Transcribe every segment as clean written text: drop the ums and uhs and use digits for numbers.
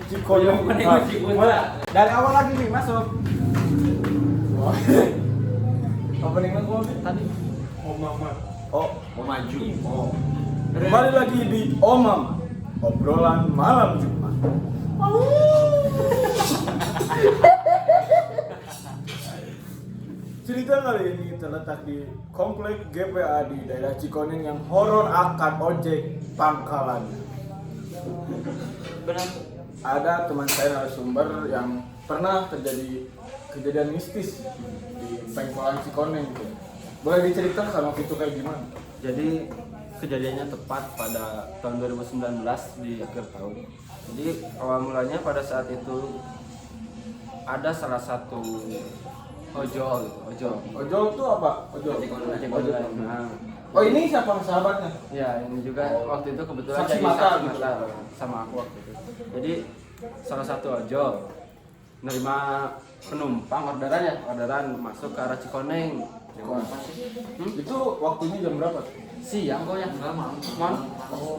Cikoneng. Dari awal lagi nih masuk. Openingnya gua tadi. Oh, mau maju. Oh. Kembali lagi di Omam, obrolan malam Jumat. Cerita kali ini terletak di komplek GPA di daerah Cikoneng yang horor akan ojek pangkalan. Benar. Ada teman saya narasumber yang pernah terjadi kejadian mistis di pangkalan Cikoneng. Boleh diceritakan waktu itu kayak gimana? Jadi kejadiannya tepat pada tahun 2019 di akhir tahun. Jadi awal mulanya pada saat itu ada salah satu ojol. Ojol itu apa? Ojol. Ojek online. Nah, Oh ini siapa sahabatnya? ya ini juga waktu itu kebetulan Saksi jadi mata saksi gitu. mata sama aku waktu itu. Jadi salah satu ojol nerima penumpang orderan masuk ke arah Cikoneng. Itu waktunya jam berapa? Siang kok ya?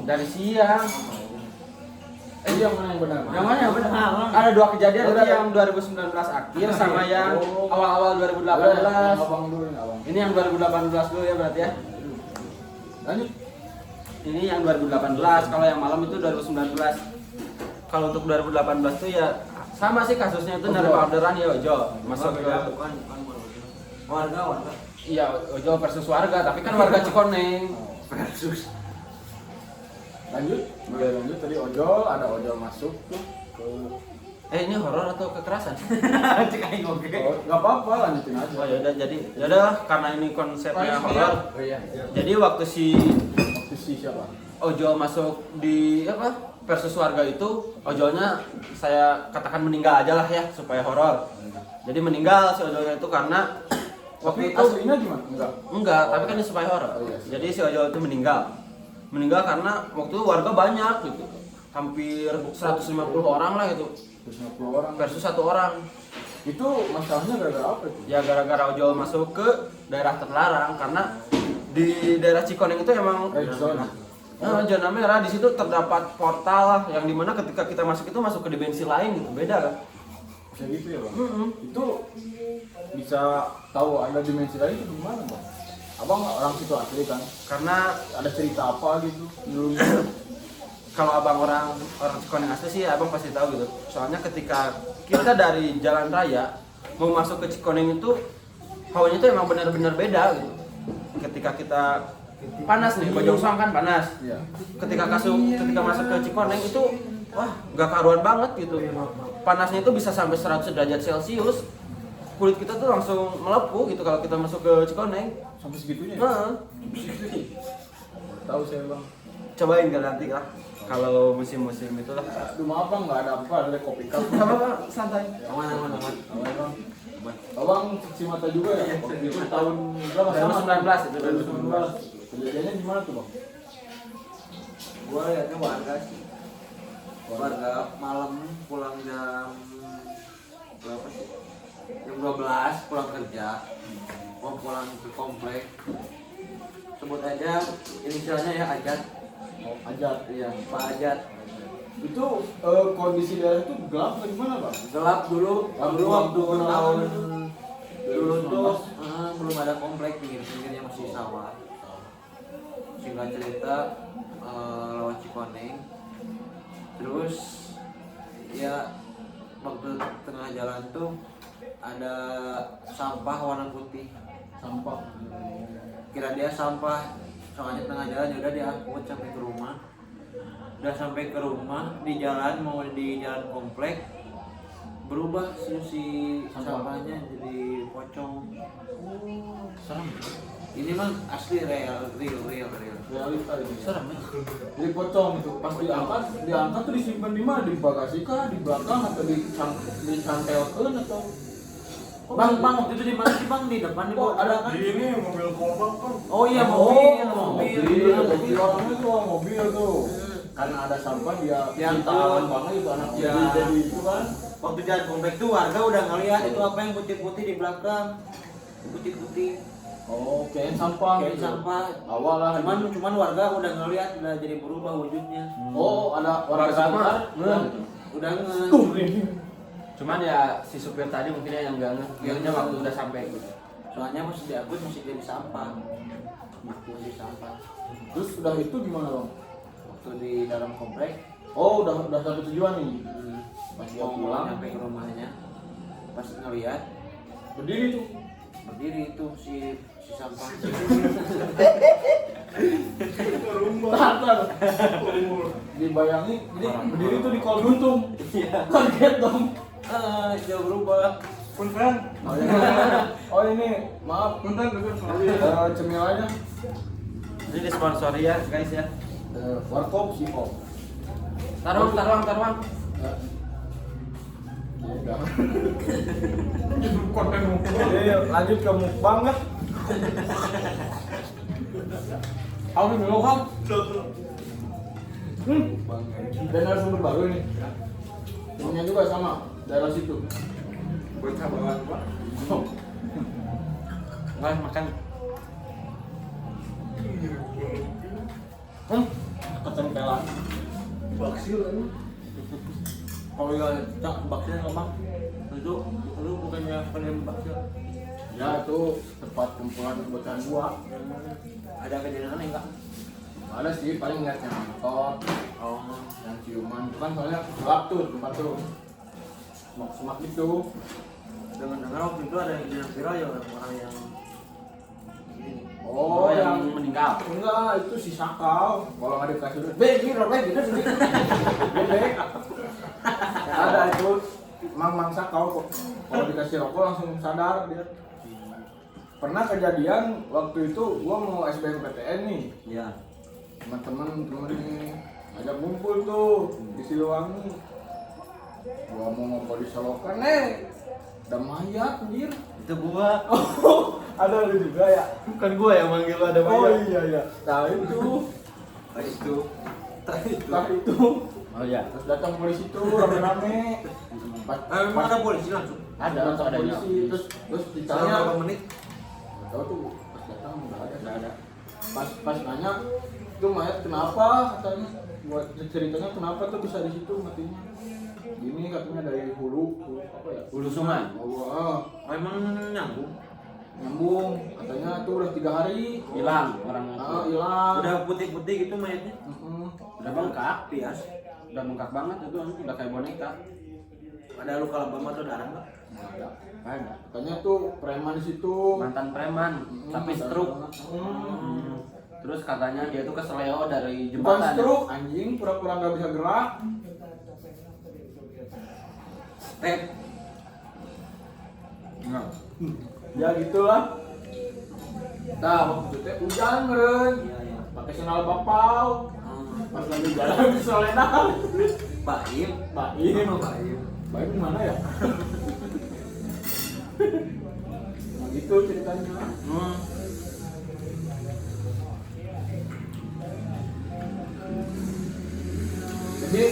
Dari siang. Yang mana yang benar? Yang mana yang benar? Ada dua kejadian, Udah, yang 2019 akhir sama yang awal-awal 2018. Abang dulu ini abang. Ini yang 2018 dulu ya berarti ya. Lanjut. Ini yang 2018, kalau yang malam itu 2019. Kalau untuk 2018 tuh ya sama sih kasusnya itu nerima orderan ya ojol masuk ke warga. iya ojol versus warga, tapi kan warga Cikoneng. Versus. Lanjut. Boleh lanjut tadi ojol, ada ojol masuk tuh ke Ini horor atau kekerasan? Cek aing oke. oh, nggak apa-apa lanjutin aja. Oh ya udah, jadi ya udah karena ini konsepnya horor. Oh iya. Jadi waktu si Waktu si siapa? ojol masuk di apa versus warga itu, ojolnya saya katakan meninggal aja lah ya supaya horor. Jadi meninggal si ojolnya itu karena Waktu waktu itu itu aslinya gimana? Enggak. tapi kan ini supaya horor. Oh, iya. Jadi si ojol itu meninggal karena waktu itu warga banyak gitu, hampir 150 orang lah gitu 150 orang. versus satu orang. Itu masalahnya gara-gara apa itu? Ya gara-gara ojol masuk ke daerah terlarang, karena di daerah Cikoneng itu emang Red zone. zona merah. Di situ terdapat portal lah, yang dimana ketika kita masuk itu masuk ke dimensi lain gitu, beda kan? Bisa gitu ya bang? Itu bisa tahu ada dimensi lain itu gimana bang? Abang orang situ asli kan? Karena Ada cerita apa gitu? Dulu kalau abang orang Cikoneng asli sih abang pasti tahu gitu. Soalnya ketika kita dari jalan raya mau masuk ke Cikoneng itu hawanya itu emang benar-benar beda gitu. Ketika kita panas nih, Bojongsoang kan panas. Iya. Ketika masuk ke Cikoneng itu wah nggak karuan banget gitu. Panasnya itu bisa sampai 100 derajat Celcius. Kulit kita tuh langsung melepuh gitu kalau kita masuk ke Cikoneng. Sampai segitunya ya? Nah, Tahu saya bang. cobain kan nanti lah kalau musim-musim itulah. Aduh maaf bang, nggak ada apa, ada kopi cup. Gak apa-apa, santai. Aman. Aman bang. Abang cuci mata juga ya? Waktu itu tahun berapa? 2019 itu, 2019. Kejadiannya gimana tuh bang? Gua liatnya warga sih. Warga malam pulang jam berapa sih? Jam 12 pulang kerja. Mau pulang ke komplek. Sebut aja inisialnya ya Ajat. Oh, Ajat. Iya, Pak Ajat. Itu kondisi daerah itu gelap atau gimana bang? Gelap dulu waktu tahun dulu tuh 2019. belum ada komplek, pinggir-pinggirnya masih sawah. Singkat cerita lewat Cikoneng, terus ya waktu tengah jalan tuh ada sampah warna putih. Sampah. Kira dia sampah, soalnya tengah jalan udah diangkut sampai ke rumah. Udah sampai ke rumah, di jalan mau di jalan komplek berubah si sampahnya jadi pocong. Serem. Ini mah asli real. Realita ini. Serem ya? Jadi pocong itu pas diangkat tuh disimpan di mana? Di bagasi kah? Di belakang atau dicantelkan atau? Bang, waktu itu di mana sih bang? Di depan di Oh, bawah ada kan? di ini mobil korban kan? Oh iya mobil mobil. tuh mobil tuh. Karena ada sampah dia Yang tahan banget itu anak ya. jadi itu kan. Waktu jalan komplek tuh warga udah ngeliat itu apa yang putih-putih di belakang. Putih-putih. Oh, kayak sampah. Kayak gitu. sampah. Awal lah. Cuman warga udah ngeliat udah jadi berubah wujudnya. Oh, ada warga Warga sekitar. mah. udah nge. Cuman ya si supir tadi mungkin yang nggak ngeh waktu udah sampai gitu. Soalnya masih diangkut masih jadi sampah. Masih jadi sampah. Terus udah itu gimana bang? Waktu di dalam komplek, Oh udah sampai tujuan nih. pas Dia mau pulang. nyampe ke rumahnya, pas ngeliat Berdiri tuh. berdiri itu si sampah. Tahan. Dibayangi, jadi berdiri tuh di kol buntung. Kaget dong. Sudah berubah. Punten. Oh ini, maaf. Punten, cemilannya. Ini disponsori ya guys ya. Warkop sih kok. Taruang. Konten mukbang. Lanjut ke mukbang ya. Aku dulu kan. Dan narasumber baru ini. Temennya juga sama daerah situ. Bocah bawaan gua. Nggak makan. Ketempelan. Baksil kan. Kalau ya tak baksil nggak bang? Itu lu bukannya penerima baksil? Ya itu tempat kumpulan kebutuhan gua. Ada kejadian aneh nggak? Ada sih paling ngeliat yang motor, Oh, yang ciuman. Itu kan soalnya gelap tuh tempat tuh. Semak-semak gitu. dengar waktu itu ada kejadian viral ya orang yang ini. Oh, yang meninggal. Enggak, itu si Sakau. Kalau nggak dikasih duit, gitu sih. Bebek. Ada itu Mang Sakau kok. Kalau dikasih rokok langsung sadar dia. Pernah kejadian waktu itu gua mau SBMPTN nih. Iya. Teman-teman ajak ngumpul tuh di Siliwangi. Gua mau ngobrol di Solokan ada mayat anjir. Itu gua. Oh, ada lu juga ya? Bukan gua yang manggil lu ada Oh iya. Nah itu. Nah itu. Oh iya. Terus datang polisi tuh rame-rame. Memang ada polisi langsung. Datang ada polisi terus ditanya Berapa menit? nggak tahu tuh pas datang nggak ada. Pas nanya itu mayat kenapa katanya. Buat ceritanya kenapa tuh bisa di situ matinya. Gini katanya dari hulu apa ya? Hulu sungai. Oh, Emang nyambung. nyambung katanya tuh udah 3 hari Hilang orangnya. hilang. Udah putih-putih gitu mayatnya. Udah bengkak. Pias. Udah bengkak banget itu, udah kayak boneka. Ada luka lebam atau darah nggak? Nggak ada. Ada. Katanya tuh preman di situ. Mantan preman, tapi stroke. Terus katanya dia tuh keseleo dari Bukan jembatan. stroke, anjing pura-pura nggak bisa gerak. Nah, ya gitulah. Nah, waktu itu teh hujan meren. Iya. Pakai sendal bapau. Pas lagi jalan di Soledad. Baim. Baim. Baim. Baim mana ya? Nah, gitu ceritanya. Jadi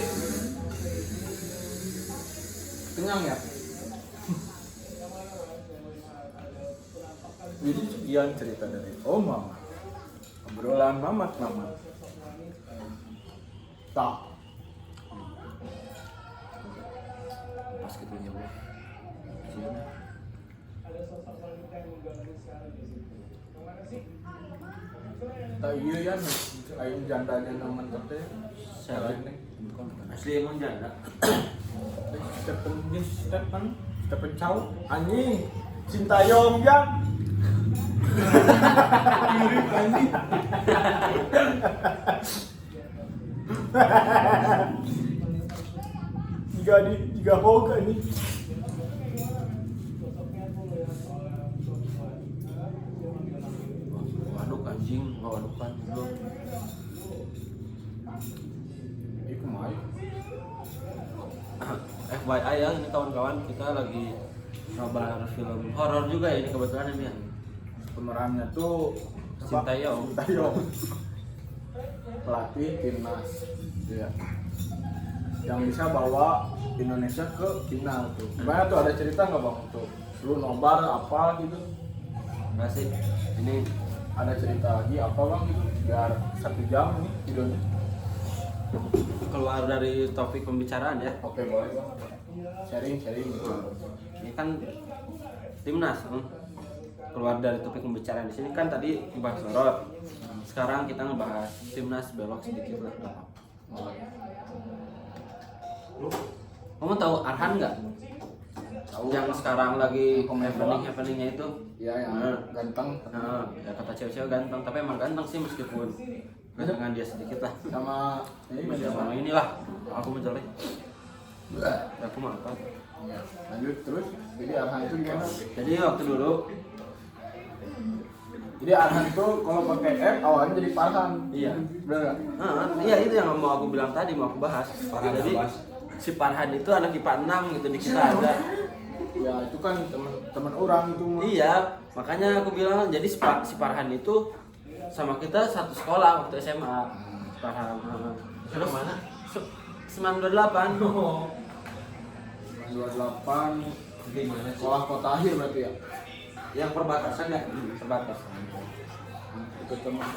kenyang ya. Jadi sekian cerita dari Mama. Obrolan mamat. Tak. Pas gitu ya, Bu. Tak iya ya, ayo janda-janda mentok teh. Asli emang janda. Stephen Chow, anjing, Sintayong yang. Mirip anjing. Tiga hoga nih. Waduk anjing, wadukan dulu. Iku mai. FYI ya, ini kawan-kawan kita lagi nobar film horor juga ya ini kebetulan ini ya. Pemerannya tuh Sintayong. Pelatih timnas. Iya. Yang bisa bawa Indonesia ke final tuh. Gimana tuh, ada cerita nggak bang tuh? Lu nobar apa gitu? Enggak sih. Ini Ada cerita lagi apa bang gitu? Biar 1 jam nih videonya. keluar dari topik pembicaraan ya. Oke, boleh bang. Sharing gitu. Ini kan timnas, keluar dari topik pembicaraan di sini kan tadi ngebahas sorot. Sekarang kita ngebahas timnas, belok sedikit lah. Kamu tahu Arhan nggak? Tahu. Yang sekarang lagi happeningnya itu. Iya, yang ganteng. Nah, ya kata cewek-cewek ganteng, tapi emang ganteng sih meskipun gantengan dia sedikit lah. Sama ini Sama inilah, aku menjelek. Ya, aku mah apa? Ya, lanjut terus. Jadi Arhan itu gimana? Jadi waktu dulu, Jadi Arhan itu kalau pakai F awalnya jadi Farhan. iya. Bener nggak? Iya itu yang mau aku bilang tadi, mau aku bahas. Jadi si Farhan itu anak IPA 6 gitu di kita ada. Ya itu kan teman orang itu mah. Iya, makanya aku bilang jadi si Farhan itu sama kita satu sekolah waktu SMA. Farhan. Terus mana? 928. 28 sekolah kota akhir berarti ya. Yang perbatasan ya. Terbatas. Deket sama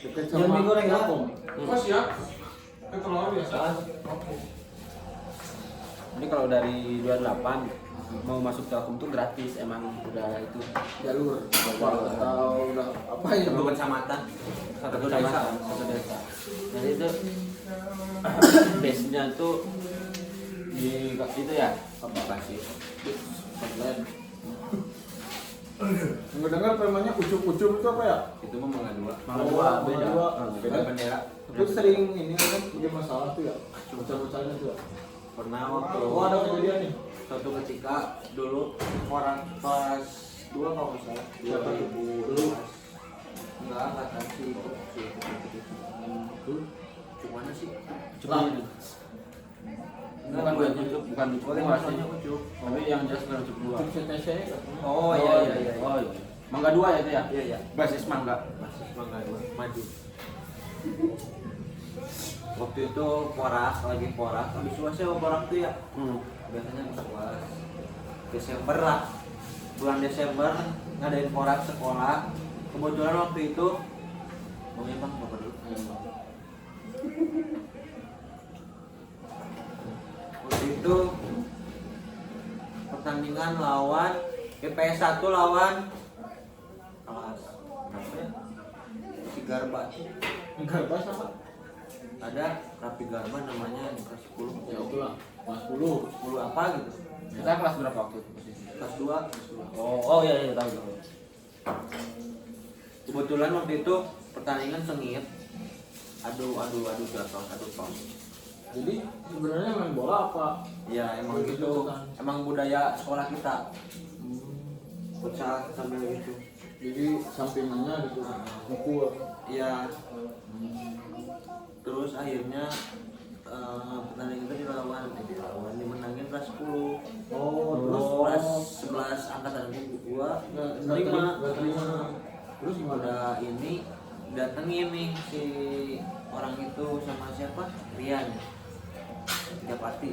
deket Yang sama mie goreng ya? Telkom. Mas ya, ke telur biasa. Jadi kalau dari 28 mau masuk Telkom tuh gratis, emang udah itu Jalur apa atau udah apa ya? Satu kecamatan. satu kecamatan, satu desa. Jadi itu base-nya tuh di itu ya, apa sih? Scotland. Dengar temanya ucup-ucup itu apa ya? Itu mah Mangga Dua. Mangga Dua, beda. Beda bendera. Itu sering ini kan punya masalah tuh ya. Bocah-bocahnya tuh ya. Pernah waktu Oh ada kejadian nih. suatu ketika dulu orang kelas 2 kalau nggak salah 2012 enggak angkatan sih itu cuman sih Cuma ini. Bukan bukan di boleh masuknya ucup. tapi yang jelas bukan ucup dua. Ucup CTC. Oh iya. Oh iya. Mangga Dua ya itu ya? Iya. Basis Mangga. Masih Mangga Dua maju. Waktu itu porak lagi porak habis suasana porak tuh ya biasanya suas Desember lah, bulan Desember ngadain porak sekolah. Kebetulan waktu itu mau bang bapak dulu. Waktu itu pertandingan lawan PS 1 lawan kelas berapa ya? Si Garba. Enggak apa sama. Ada Rapi Garba namanya kelas 10. Ya oke lah. Kelas 10. 10 apa gitu? Kita kelas berapa waktu itu? Kelas 2. Oh iya tahu. Kebetulan waktu itu pertandingan sengit. Adu jatuh, adu tos. Jadi sebenarnya main bola apa? Ya emang gitu. Emang budaya sekolah kita. Futsal sambil gitu. Jadi sampingannya gitu mukul. Iya. Terus akhirnya pertandingan itu dimenangin kelas 10. Terus kelas 11 angkatan gua terima. Terus gimana? Udah ini datengin nih si orang itu sama siapa? Rian Japati.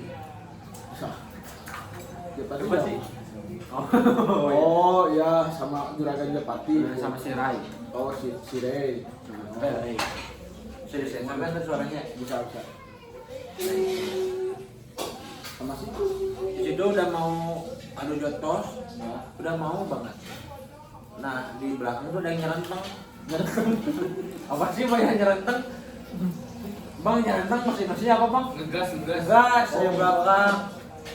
Japati Apa ya? sih? Oh ya sama Juragan Japati. Sama si Rai. Oh si Ray. Rai. Serius ya, sampai ada suaranya. Bisa. Sama sih. Di situ udah mau adu jotos, udah mau banget. Nah di belakang tuh ada yang nyerenteng. Apa sih bang yang nyerenteng? Bang nyerenteng maksudnya apa bang? Ngegas. Gas yang belakang.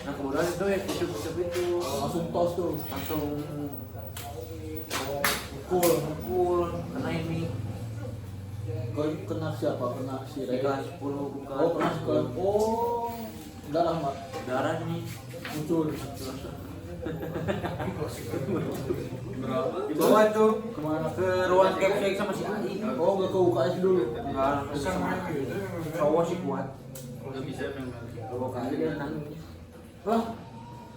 Nah kemudian itu ya ucup itu Langsung tos tuh. langsung Mukul. kena ini Kena siapa? Kena si di Ray. kelas 10 bukan. Oh kena sekolah. Oh darah mat Darah nih. muncul. Dibawa tuh Kemana? ke ruang capsek sama si Ai. Oh nggak ke UKS dulu. Enggak, cowok sih kuat. Udah bisa memang. Bawa kali dia nangis. Lah.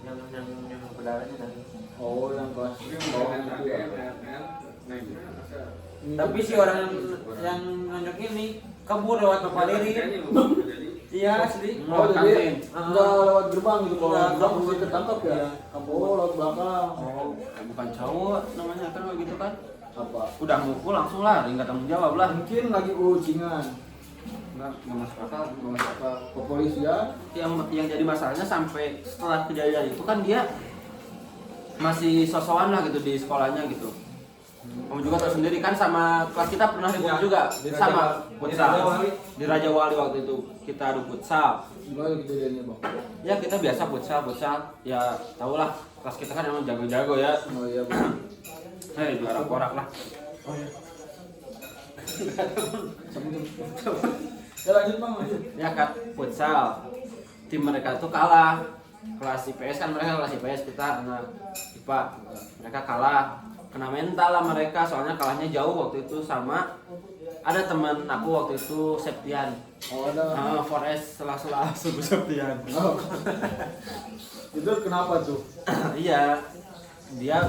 Yang berdarahnya nangis. Oh yang kelas bawah itu ya. Tapi si orang yang nonjok ini kabur lewat Bapak Leri. Iya asli. Oh jadi Ah. nggak lewat gerbang gitu kalau Nggak, gerbang kabur. bisa ketangkap ya. Iya, kabur. Oh lewat belakang. Oh, bukan cowok namanya kan gitu kan? Apa? Udah mukul langsung lari, nggak tanggung jawab lah. Mungkin lagi ucingan. Nggak masuk akal. Nggak masuk akal. Kepolisian. Yang jadi masalahnya sampai setelah kejadian itu kan dia masih sosokan lah gitu di sekolahnya gitu. Kamu juga tahu sendiri kan sama kelas kita pernah ribut Ya, juga di Raja- sama di futsal. Raja Wali. Di Raja Wali waktu itu kita adu futsal. Gimana kejadiannya bang? Ya kita biasa futsal ya tau lah kelas kita kan emang jago-jago ya. Oh iya bang. Juara porak lah. Oh iya. Ya lanjut bang, lanjut. Ya kan futsal tim mereka tuh kalah kelas IPS kan mereka kelas IPS kita anak IPA mereka kalah kena mental lah mereka soalnya kalahnya jauh waktu itu sama ada teman aku waktu itu Septian Oh ada. Forest sela-sela subuh Septian. Oh. Itu kenapa tuh? Iya dia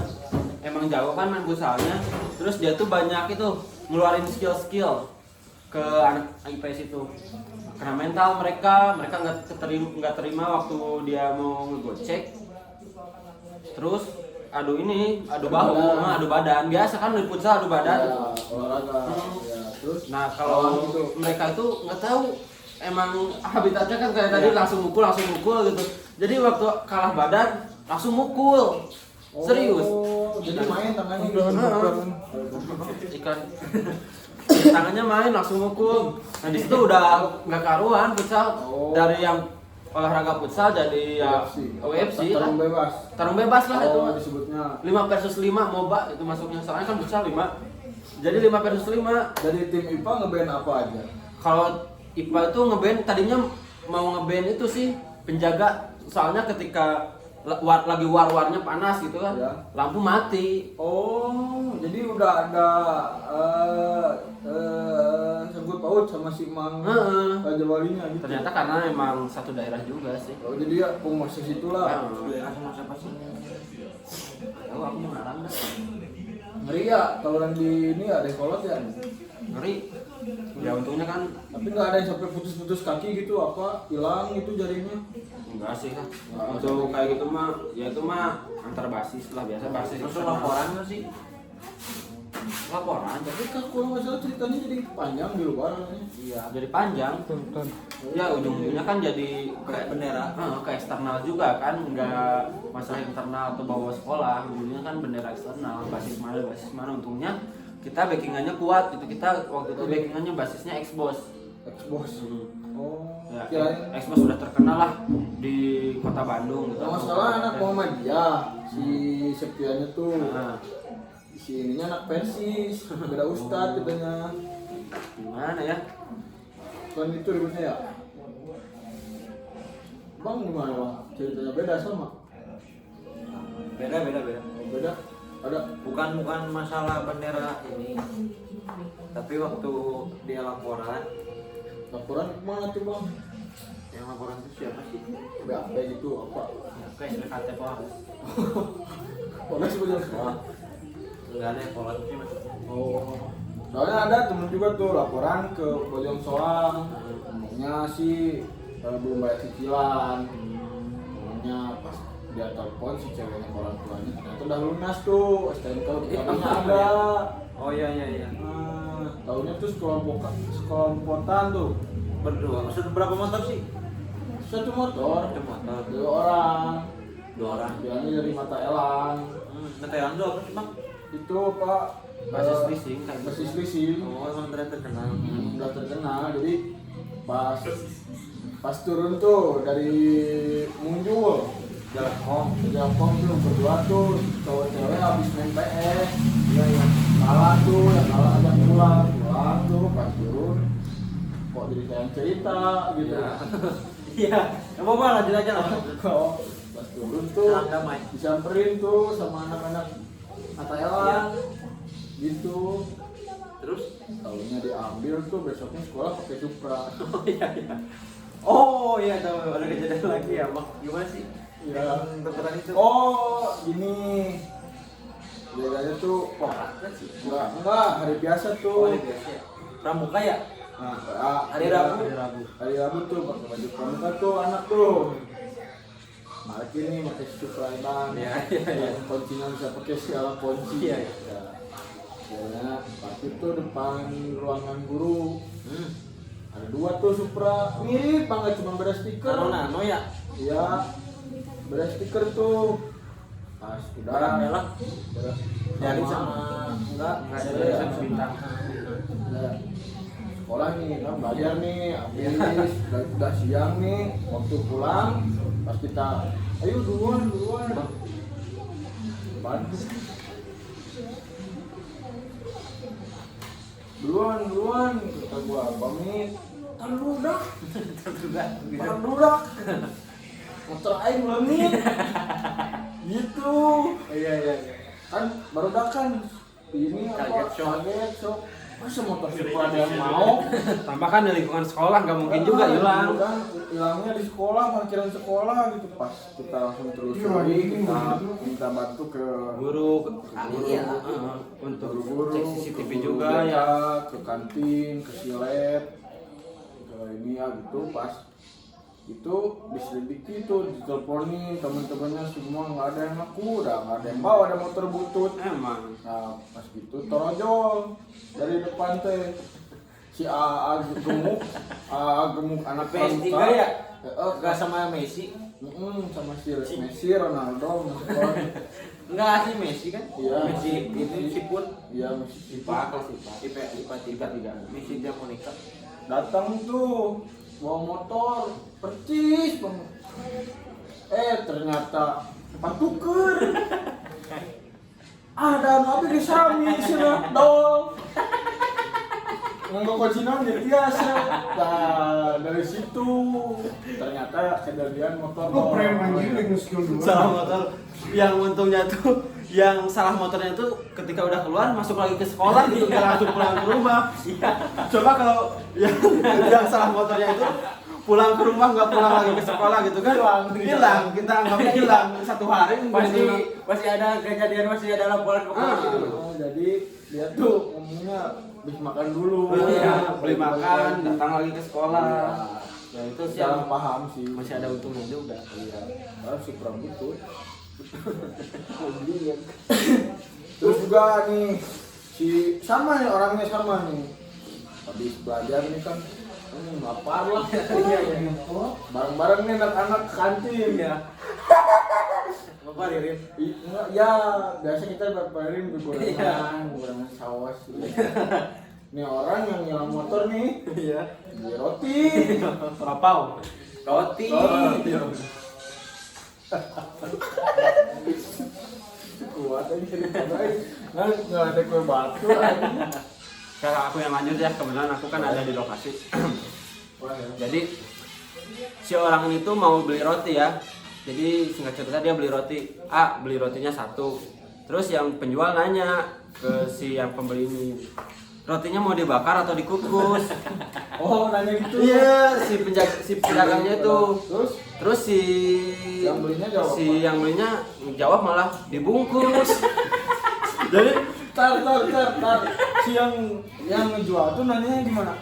emang jago kan main futsalnya terus dia tuh banyak itu ngeluarin skill ke anak IPS itu kena mental mereka nggak terima waktu dia mau ngegocek terus adu badan biasa kan di futsal adu badan. Ya, olahraga. Ya, terus. Nah kalau itu. mereka itu nggak tahu emang habitatnya kan kayak tadi langsung mukul gitu jadi waktu kalah badan langsung mukul. Serius. Jadi main tangannya Ikan tangannya main langsung mukul. Nah di situ udah nggak karuan futsal dari yang olahraga futsal jadi ya UFC lah. Tarung bebas. Tarung bebas lah itu. Disebutnya. 5 versus 5 MOBA itu masuknya soalnya kan futsal 5. Jadi 5 versus 5. Dari tim IPA ngeband apa aja? Kalau IPA itu ngeband tadinya mau ngeband itu sih penjaga soalnya ketika lagi war-warnya panas gitu kan Ya. lampu mati. Oh, jadi udah ada sangkut paut sama si Mang Raja Walinya gitu. Ternyata karena emang satu daerah juga sih. Oh, jadi ya penguasa situlah. Daerah sama siapa sih? Tahu aku mengarang dah. Ngeri ya, tawuran di ini ada yang kolot ya. Ngeri. Ya untungnya kan Tapi nggak ada yang sampai putus-putus kaki gitu apa hilang itu jarinya. enggak sih kan. Untuk kayak gitu mah ya itu mah antar basis lah biasa basis. Terus laporan nggak sih? Laporan Tapi kalau nggak salah ceritanya jadi panjang di luar katanya. iya jadi panjang. Ya ujung-ujungnya kan jadi Kayak bendera. ke eksternal juga kan nggak masalah internal atau bawa sekolah ujungnya kan bendera eksternal basis mana untungnya kita backingannya kuat gitu kita waktu itu backingannya basisnya Xbox. Xbox. Oh, Ya, kirain. Xbox sudah terkenal lah di kota Bandung gitu. Kalau nggak salah anak Muhammadiyah si Septiannya tuh. Nah, Si ininya anak Persis, beda ustad katanya. gimana ya? Kan itu ributnya ya. Bang gimana bang? Ceritanya beda sama? Beda. Oh, beda? Ada? Bukan masalah bendera ini. Tapi waktu dia laporan, Laporan kemana tuh bang? yang laporan itu siapa sih? BAP gitu apa? Oke, SPKT Polres. Polres bener. Enggak ada yang pola sih maksudnya. Oh. Soalnya ada temen juga tuh laporan ke Bojong Soang. Ngomongnya sih belum bayar cicilan. Ngomongnya pas dia telepon si ceweknya ke orang tuanya ternyata udah lunas tuh STNK UKM-nya ada. Oh iya. Nah, tahunya tuh sekelompokan tuh. Berdua. Maksudnya berapa motor sih? Satu motor, Satu motor. 2 orang. 2 orang. Bilangnya dari Mata Elang. Ngetelan tuh apa sih bang? Itu Pak Basis leasing kayak gitu. basis leasing. Oh emang terkenal. Udah terkenal jadi pas turun tuh dari Muncul Jalan Kong. Jampong tuh berdua tuh cowok cewek habis main PS kalah tuh yang kalah ajak pulang tuh pas turun kok jadi kayak cerita gitu. Iya. Gak apa-apa lanjut aja lah. Kok pas turun tuh Salam damai. disamperin tuh sama anak-anak Mata Elang gitu. Terus? Tahunya diambil tuh besoknya sekolah pakai Supra. Oh iya tahu ada kejadian lagi ya bang. Gimana sih? Ya. Yang tukeran itu. Oh gini bedanya tuh enggak hari biasa Oh, tuh. ini biasa ya. Pramuka ya? Nah, Hari Rabu. Hari Rabu tuh pakai baju pramuka tuh anak tuh. Malik ini pakai Supra bang. Iya. Kuncinya bisa pakai segala kunci. Iya. Ya. Ya, tapi tuh depan ruangan guru. Ada 2 tuh Supra, mirip banget cuma beda stiker. Nano ya. Iya, beda stiker tuh. Pas udah Barang belak. Beres. Jadi sama enggak Iya, ada sama bintang. Udah. Sekolah nih, kan belajar nih, habis udah siang nih, waktu pulang pas kita, ayo duluan. Bantu. Duluan, kata gua pamit. Kan budak. Motor aing leungit. Gitu. Iya. Kan barudak kan ini apa? Kaget Shock. Masa motor Supra ada yang mau? Tambah kan di lingkungan sekolah nggak mungkin juga hilang. Kan hilangnya di sekolah, parkiran sekolah gitu. Pas kita langsung telusuri, kita minta bantu ke Guru, Iya. untuk guru-guru, cek CCTV ke juga guru ya. BK, ke kantin, ke silet, ke ini ya gitu. Pas itu diselidiki tuh, diteleponin teman-temannya semua nggak ada yang ngaku, udah nggak ada yang bawa, ada motor butut. Emang. Nah pas gitu torojol dari depan teh si AA gemuk anak PS3 pramuka. ya? Enggak sama Messi. Sama si Messi, Ronaldo, Messi. Enggak sih Messi kan? Iya. Messi itu Sipun. Iya Messi. IPA 3. Messi dia mau nikah. Datang tuh bawa motor percis banget. Ternyata patuker. Ada apa di sami sih dong. Nggak kocinan gitu biasa. Nah dari situ ternyata kejadian motor. Salah motor. Yang untungnya tuh, yang salah motornya itu ketika udah keluar masuk lagi ke sekolah gitu, nggak langsung pulang ke rumah. Coba kalau yang salah motornya itu pulang ke rumah nggak pulang lagi ke sekolah gitu kan, hilang. Kita anggapnya hilang 1 hari. Masih ada kejadian, masih ada laporan ke polisi dulu. Jadi dia tuh ngomongnya habis makan dulu. Iya, beli makan, datang lagi ke sekolah. Ya itu sih Salah yang paham sih. masih ada untungnya juga. Iya, harus Supra butut. Terus juga nih si sama nih orangnya sama nih. Habis belajar nih kan lapar lah. Iya. Bareng-bareng nih anak-anak kantin ya. Bapak Ririn. Enggak, ya biasa kita baparin gorengan saus. Nih orang yang nyelam motor nih, Iya. beli roti. Rapau. Roti. Kuat aja ceritanya. Nggak ada kue batu aja. Kalau aku yang lanjut ya, kebetulan aku kan ada di lokasi. Jadi si orang ini tuh mau beli roti ya. Jadi singkat cerita dia beli roti. Beli rotinya 1. Terus yang penjual nanya ke si yang pembeli ini, rotinya mau dibakar atau dikukus? Oh, nanya gitu. Iya, si pedagangnya itu. Terus si Yang belinya jawab apa? yang belinya jawab malah dibungkus. Jadi Tar. Si yang ngejual tuh nanya gimana?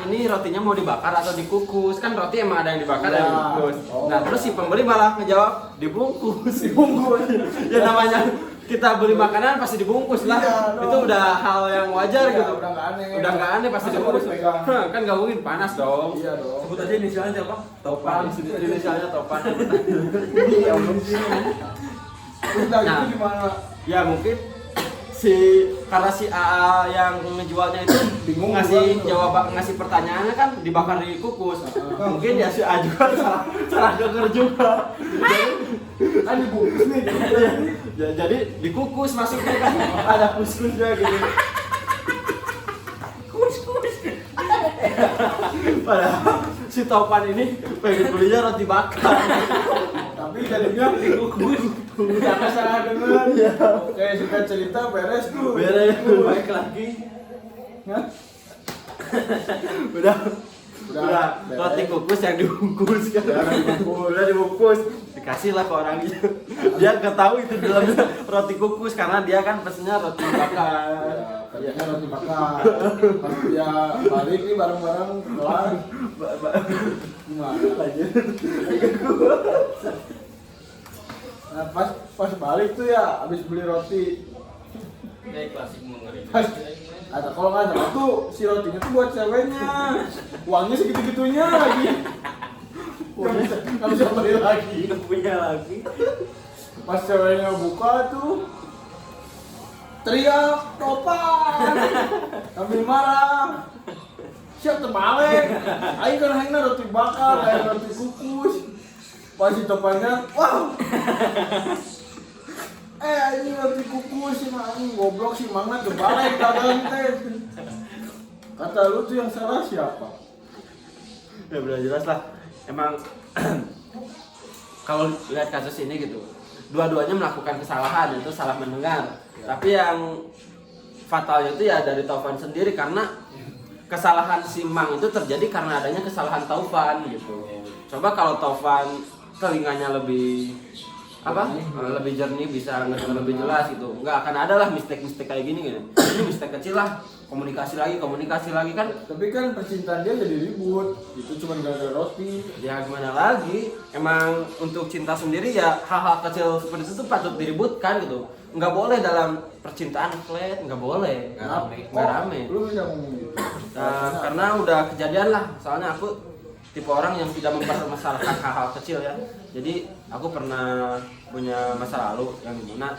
ini rotinya mau dibakar atau dikukus? Kan roti emang ada yang dibakar, ada yang Ya. dibungkus. Oh. Nah, terus si pembeli malah ngejawab dibungkus. Ya namanya kita beli makanan pasti dibungkus lah. Iya, Itu udah hal yang wajar Iya, gitu. udah nggak aneh. Udah nggak aneh pasti Masa dibungkus. harus pegang? Kan nggak mungkin panas dong. Iya dong. Sebut aja inisialnya siapa? Topan. Inisialnya Topan. Iya, belum sih. Terus udah Nah. gitu gimana? Ya mungkin karena si AA yang ngejualnya itu Bingung ngasih juga. ngasih pertanyaannya kan dibakar dikukus. Mungkin ya si A juga salah denger juga. Kan dibungkus nih. Jadi dikukus maksudnya kan ada kus-kusnya gitu. Padahal si Topan ini pengen belinya roti bakar. Tapi jadinya dikukus. Jangan salah denger. Oke, sudah cerita beres tuh. Beres. Baik lagi. Hah? Udah beres. roti kukus yang dibungkus kan. Ya, dibungkus. Udah dibungkus. Dikasih lah ke orangnya. Dia nggak tahu itu dalamnya roti kukus karena dia kan pesennya roti bakar. Ya, tadinya roti bakar. Pas dia balik nih bareng-bareng kelar. Gimana? Nah, pas balik tuh ya habis beli roti. Kayak klasik mengeri. Atau kalau nggak salah tuh si rotinya tuh buat ceweknya, uangnya segitu-gitunya lagi. Nggak bisa beli lagi. Nggak punya lagi. Pas ceweknya buka tuh teriak topan, sambil marah. Siap terbalik, ayo kan hanya roti bakar, kayak roti kukus. Pas si topannya, wow. Ini roti kukus, ini goblok sih Mangna terbalik dagang teh. Kata lu tuh yang salah siapa? Ya benar jelas lah. Emang kalau lihat kasus ini gitu, dua-duanya melakukan kesalahan, itu salah mendengar. Tapi yang fatalnya itu ya dari Taufan sendiri, karena kesalahan si Mang itu terjadi karena adanya kesalahan Taufan gitu. Coba kalau Taufan telinganya lebih lebih jernih, bisa ngerti lebih jelas gitu, nggak akan ada lah mistake kayak gini gitu. Ini mistake kecil lah, komunikasi lagi kan. Tapi kan percintaan dia jadi ribut, itu cuma gara-gara roti. Ya gimana lagi, emang untuk cinta sendiri ya hal-hal kecil seperti itu tuh patut diributkan gitu. Nggak boleh dalam percintaan flat, nggak boleh, nggak rame. Lu bisa ngomong gitu? Karena udah kejadian lah, soalnya aku tipe orang yang tidak mempermasalahkan hal-hal kecil ya. Jadi aku pernah punya masa lalu yang dimana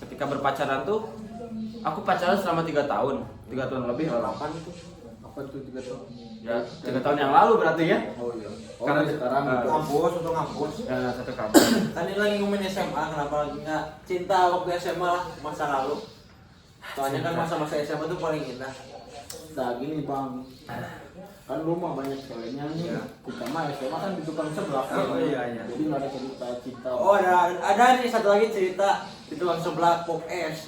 ketika berpacaran tuh, aku pacaran selama 3 tahun lebih, 8 itu. Apa tuh 3 tahun? Ya 3 tahun yang lalu berarti ya. Oh iya. Karena sekarang gitu. Kampus atau ngampus. Ya, satu kampus. Tadi lagi ngomongin SMA, kenapa lagi nggak cinta waktu SMA lah, masa lalu. Soalnya kan masa-masa SMA tuh paling indah. Nah gini bang, kan rumah banyak ceweknya nih. Iya. Kita mah SMA kan di tukang sebelah. Oh, iya. Jadi nggak ada cerita cinta. Oh ada nih satu lagi cerita di tukang sebelah pop es.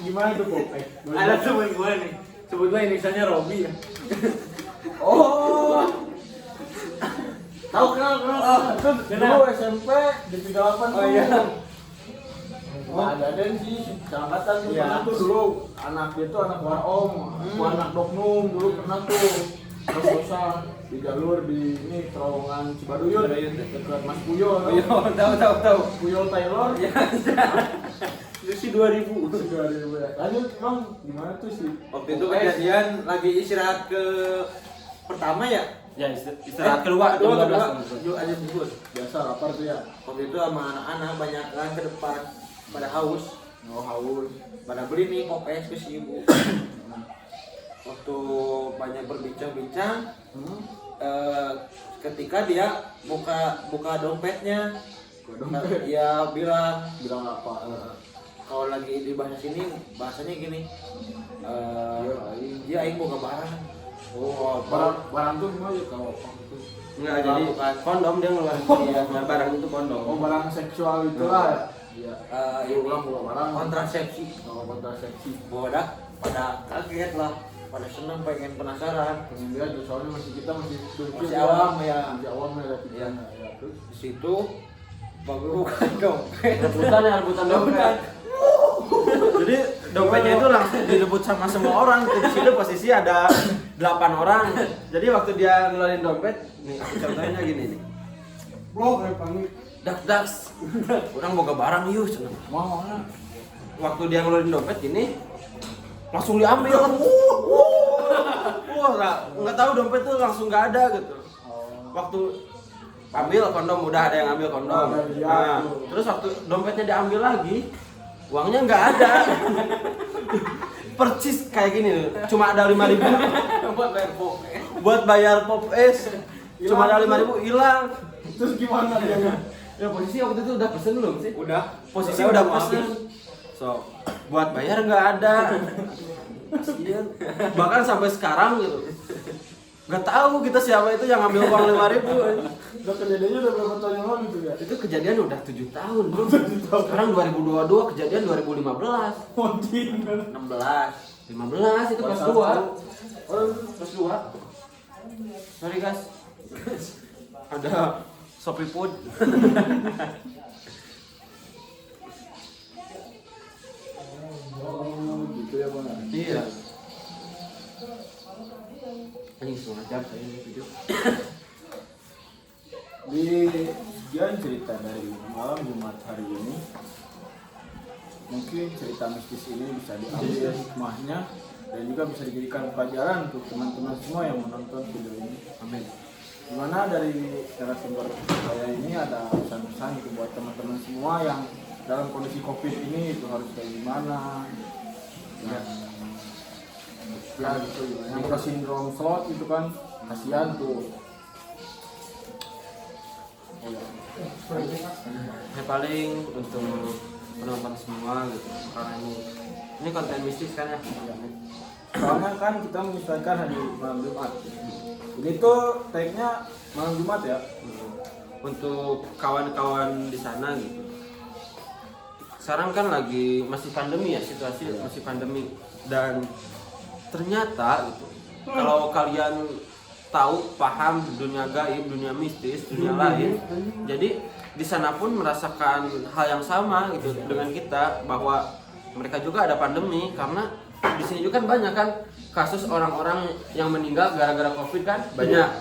Gimana tuh kok? Ada temen gue nih, sebutlah inisialnya Robi ya. Oh. Tahu kenal. Itu kenal. dulu SMP di 38 tuh. Oh iya. Ada sih, seangkatan tuh Iya. pernah tuh dulu anak dia tuh anak warom, aku anak doknum dulu pernah tuh kos-kosan di jalur di ini terowongan Cibaduyut dekat Mas Puyol. Tahu. Puyol Taylor. Ya. Itu sih 2000. Lanjut bang, gimana tuh sih? Waktu itu kejadian lagi istirahat ke pertama ya. Ya istirahat kedua jam 12. Yuk aja bubur. Biasa lapar tuh ya. Waktu itu sama anak-anak banyak kan ke depan pada haus. Oh haus. Pada beli nih pop es ke si ibu. Waktu banyak berbincang-bincang, ketika dia buka dompetnya, dia bilang apa? kalau lagi di bahasa sini bahasanya gini, dia aing boga barang. Oh barang tuh gimana ya kalau itu? Enggak, jadi Bukan. kondom dia ngeluarin. Iya, barang itu kondom. Oh barang seksual itulah. Iya. Ini barang kontrasepsi. Oh kontrasepsi. Bodak pada kaget lah, pada senang pengen penasaran. Pengen lihat tuh, soalnya kita masih Masih awam ya. Masih awam ya Iya. ya. Terus Di situ bukan dompet. Rebutan dompet. Jadi dompetnya itu langsung direbut sama semua orang. Di situ posisi ada 8 orang. Jadi waktu dia ngeluarin dompet, nih aku contohnya gini nih. blok kayak panggil. Dak, orang boga barang yuk cenah. Mau mana? Waktu dia ngeluarin dompet gini, langsung diambil. Wah, nggak tahu dompet tuh langsung nggak ada gitu. Waktu ambil kondom, udah ada yang ambil kondom. Nah, terus waktu dompetnya diambil lagi, uangnya nggak ada. Percis kayak gini, cuma ada 5.000 buat bayar pop es. Cuma ada 5.000 hilang. Terus gimana dia? Ya posisi waktu itu udah pesen belum sih? Udah. Posisi udah pesen. So, buat bayar nggak ada. Kasian. Bahkan sampai sekarang gitu. Nggak tahu kita siapa itu yang ngambil uang 5.000. Udah kejadiannya udah berapa tahun yang lalu tuh ya? Itu kejadian udah 7 tahun bro. Sekarang 2022, kejadian 2015. Montin. 16. 15 itu kelas 2. Oh, kelas 2. Sorry guys. Ada Shopee Food. Oh, gitu ya bang. Iya. Anjing setengah jam saya ini video. Di sekian cerita dari malam Jumat hari ini, mungkin cerita mistis ini bisa diambil hikmahnya dan juga bisa dijadikan pelajaran untuk teman-teman semua yang menonton video ini. Amin. Dimana dari narasumber saya ini ada pesan-pesan gitu buat teman-teman semua yang dalam kondisi COVID ini itu harus kayak gimana. Ya gitu, yang ke sindrom slot itu kan kasihan tuh. Oh, ya. Ya paling untuk penonton semua gitu, karena ini konten mistis kan ya. Soalnya kan kita menyesuaikan hari malam Jumat. Ini tuh tag-nya malam Jumat ya. Untuk kawan-kawan di sana gitu. Sekarang kan lagi masih pandemi ya, situasi masih pandemi, dan ternyata gitu, kalau kalian tahu, paham dunia gaib, dunia mistis, dunia lain, jadi di sana pun merasakan hal yang sama gitu dengan kita, bahwa mereka juga ada pandemi, karena di sini juga kan banyak kan kasus orang-orang yang meninggal gara-gara COVID kan banyak.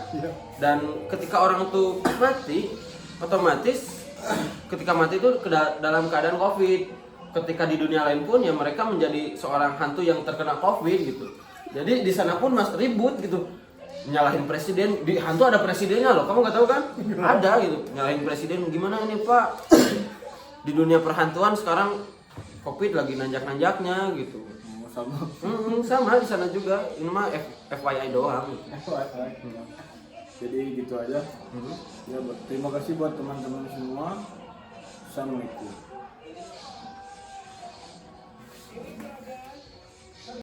Dan ketika orang itu mati, otomatis ketika mati itu dalam keadaan COVID. Ketika di dunia lain pun ya mereka menjadi seorang hantu yang terkena COVID gitu. Jadi di sana pun mas ribut gitu, nyalahin presiden. Di hantu ada presidennya loh, kamu nggak tahu kan? Ada gitu, nyalahin presiden. Gimana ini Pak? Di dunia perhantuan sekarang COVID lagi nanjak-nanjaknya gitu. Sama. Sama di sana juga. Ini mah FYI doang. Jadi gitu aja. Ya, terima kasih buat teman-teman semua. Assalamualaikum.